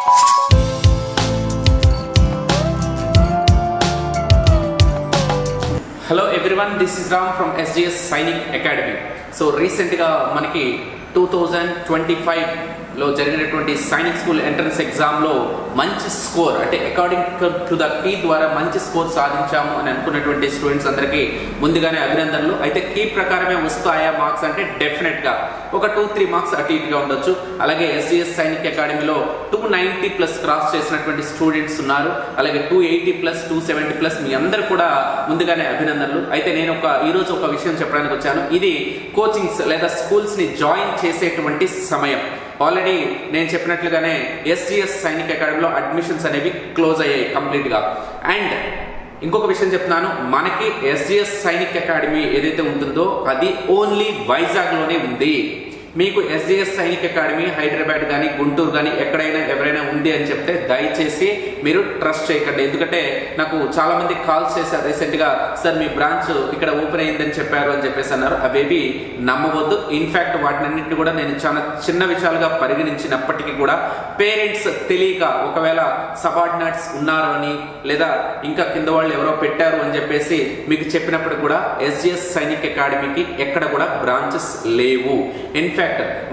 Hello everyone, this is Ram from SGS Sainik Academy. So recently manaki 2025 లో జరిగినటువంటి Sainik school entrance ఎగ్జామ్లో మంచి score అంటే అకార్డింగ్ టు ద కీ ద్వారా మంచి స్కోర్ సాధించాము అని అనుకున్నటువంటి స్టూడెంట్స్ అందరికీ ముందుగానే అభినందనలు. అయితే కీ ప్రకారమే వస్తాయా మార్క్స్ అంటే డెఫినెట్గా ఒక 2-3 మార్క్స్ అటు ఇటుగా ఉండొచ్చు. అలాగే SGS సైనిక్ అకాడమీలో 290+ క్రాస్ చేసినటువంటి స్టూడెంట్స్ ఉన్నారు. అలాగే 280+, 270+ మీ అందరు కూడా ముందుగానే అభినందనలు. అయితే నేను ఈరోజు ఒక విషయం చెప్పడానికి వచ్చాను. ఇది కోచింగ్స్ లేదా స్కూల్స్ని జాయిన్ చేసేటువంటి సమయం. ఆల్రెడీ నేను చెప్పినట్లుగానే SGS సైనిక్ అకాడమీలో అడ్మిషన్స్ అనేవి క్లోజ్ అయ్యాయి కంప్లీట్గా. అండ్ ఇంకొక విషయం చెప్తున్నాను, మనకి SGS సైనిక్ అకాడమీ ఏదైతే ఉంటుందో అది ఓన్లీ వైజాగ్లోనే ఉంది. మీకు SGS సైనిక్ అకాడమీ హైదరాబాద్ కానీ గుంటూరు కానీ ఎక్కడైనా ఎవరైనా ఉంది అని చెప్తే దయచేసి మీరు ట్రస్ట్ చేయకండి. ఎందుకంటే నాకు చాలా మంది కాల్స్ చేశారు రీసెంట్గా, సార్ మీ బ్రాంచ్ ఇక్కడ ఓపెన్ అయిందని చెప్పారు అని చెప్పేసి అన్నారు. అవేవి నమ్మవద్దు. ఇన్ఫ్యాక్ట్ వాటినన్నింటినీ కూడా నేను చాలా చిన్న విషయాలుగా పరిగణించినప్పటికీ కూడా పేరెంట్స్ తెలియక ఒకవేళ సబార్డినేట్స్ ఉన్నారు అని లేదా ఇంకా కింద వాళ్ళు ఎవరో పెట్టారు అని చెప్పేసి మీకు చెప్పినప్పుడు కూడా SGS సైనిక్ అకాడమీకి ఎక్కడ కూడా బ్రాంచెస్ లేవు. ఇన్ఫ్యాక్ట్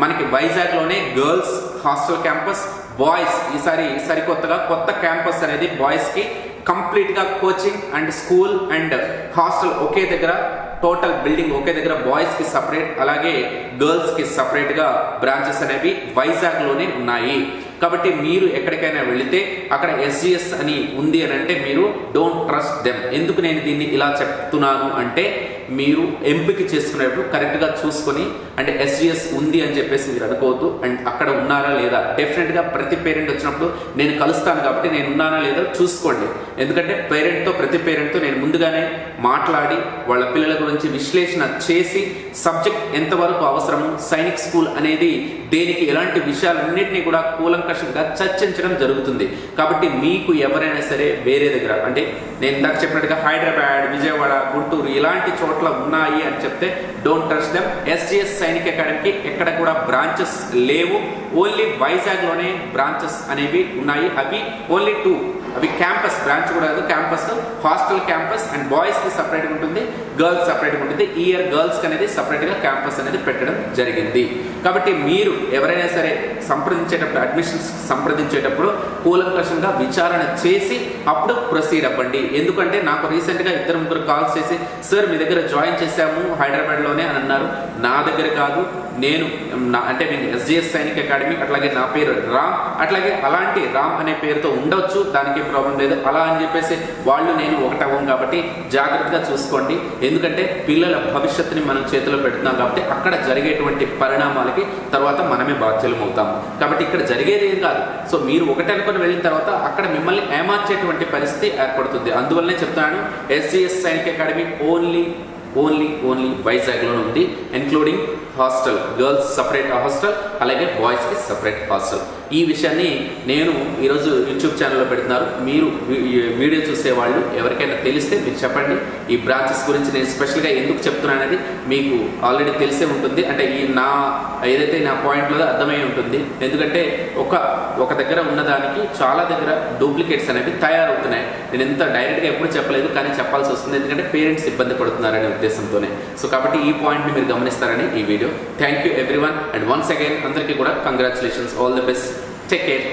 మనకి వైజాగ్ లోనే గర్ల్స్ హాస్టల్ క్యాంపస్, బాయ్స్ ఈసారి సరికొత్తగా కొత్త క్యాంపస్ అనేది బాయ్స్ కి కంప్లీట్ గా coaching and school and hostel ఒకే దగ్గర, టోటల్ బిల్డింగ్ ఒకే దగ్గర, బాయ్స్ కి సపరేట్ అలాగే గర్ల్స్ కి సపరేట్ గా బ్రాంచెస్ అనేవి వైజాగ్ లోనే ఉన్నాయి. కాబట్టి మీరు ఎక్కడికైనా వెళితే అక్కడ SGS అని ఉంది అని అంటే మీరు డోంట్ ట్రస్ట్ దెమ్. ఎందుకు నేను దీన్ని ఇలా చెప్తున్నాను అంటే మీరు ఎంపిక చేసుకునేటప్పుడు కరెక్ట్గా చూసుకొని అంటే SGS ఉంది అని చెప్పేసి మీరు అనుకోవద్దు. అండ్ అక్కడ ఉన్నారా లేదా డెఫినెట్గా ప్రతి పేరెంట్ వచ్చినప్పుడు నేను కలుస్తాను కాబట్టి నేను ఉన్నానా లేదా చూసుకోండి. ఎందుకంటే ప్రతి పేరెంట్తో నేను ముందుగానే మాట్లాడి వాళ్ళ పిల్లల గురించి విశ్లేషణ చేసి సబ్జెక్ట్ ఎంతవరకు అవసరము, సైనిక్ స్కూల్ అనేది దేనికి, ఎలాంటి విషయాలన్నింటినీ కూడా కూలంకషంగా చర్చించడం జరుగుతుంది. కాబట్టి మీకు ఎవరైనా సరే వేరే దగ్గర అంటే నేను ఇందాక చెప్పినట్టుగా హైదరాబాద్, విజయవాడ, గుంటూరు ఇలాంటి చోట్ల ఉన్నాయి అని చెప్తే don't trust them. SGS Sainik అకాడమీకి ఎక్కడ కూడా బ్రాంచెస్ లేవు. ఓన్లీ వైజాగ్ లోనే బ్రాంచెస్ అనేవి ఉన్నాయి. అవి ఓన్లీ 2. అవి క్యాంపస్, బ్రాంచ్ కూడా కాదు, campus, hostel campus and boys కి సపరేట్గా ఉంటుంది, గర్ల్స్ సపరేట్గా ఉంటుంది. ఈ ఇయర్ గర్ల్స్ కి అనేది సపరేట్గా క్యాంపస్ అనేది పెట్టడం జరిగింది. కాబట్టి మీరు ఎవరైనా సరే అడ్మిషన్స్ సంప్రదించేటప్పుడు కూలంకషంగా విచారణ చేసి అప్పుడు ప్రొసీడ్ అవ్వండి. ఎందుకంటే నాకు రీసెంట్గా 2-3 కాల్స్ చేసి, సార్ మీ దగ్గర జాయిన్ చేశాము హైదరాబాద్లోనే అని అన్నారు. నా దగ్గర కాదు, నేను SGS సైనిక్ అకాడమీ, అట్లాగే నా పేరు రామ్, అట్లాగే అలాంటి రామ్ అనే పేరుతో ఉండొచ్చు, దానికి ప్రాబ్లం లేదు. అలా అని చెప్పేసి వాళ్ళు నేను ఒకటవ్వం. కాబట్టి జాగ్రత్తగా చూసుకోండి. ఎందుకంటే పిల్లల భవిష్యత్తుని మనం చేతిలో పెడుతున్నాం కాబట్టి అక్కడ జరిగేటువంటి పరిణామాలకి తర్వాత మనమే బాధ్యులం అవుతాం. కాబట్టి ఇక్కడ జరిగేది ఏం కాదు. సో మీరు ఒకటి అనుకుని వెళ్ళిన తర్వాత అక్కడ మిమ్మల్ని ఏమార్చేటువంటి పరిస్థితి ఏర్పడుతుంది. అందువల్లనే చెప్తున్నాను, SGS సైనిక్ అకాడమీ ఓన్లీ వైజాగ్లోనే ఉంది, including hostel, girls separate hostel అలాగే బాయ్స్కి సపరేట్ హాస్టల్. ఈ విషయాన్ని నేను ఈరోజు యూట్యూబ్ ఛానల్లో పెడుతున్నారు. మీరు వీడియో చూసేవాళ్ళు ఎవరికైనా తెలిస్తే మీరు చెప్పండి. ఈ బ్రాంచెస్ గురించి నేను స్పెషల్గా ఎందుకు చెప్తున్నాను అనేది మీకు ఆల్రెడీ తెలిసే ఉంటుంది. అంటే ఏదైతే నా పాయింట్లో అర్థమై ఉంటుంది. ఎందుకంటే ఒక దగ్గర ఉన్నదానికి చాలా దగ్గర డూప్లికేట్స్ అనేవి తయారవుతున్నాయి. నేను ఎంత డైరెక్ట్గా ఎప్పుడు చెప్పలేదు, కానీ చెప్పాల్సి వస్తుంది. ఎందుకంటే పేరెంట్స్ ఇబ్బంది పడుతున్నారనే ఉద్దేశంతోనే. సో కాబట్టి ఈ పాయింట్ని మీరు గమనిస్తారని ఈ video. Thank you everyone and once again అందరికీ కూడా congratulations, all the best, take care.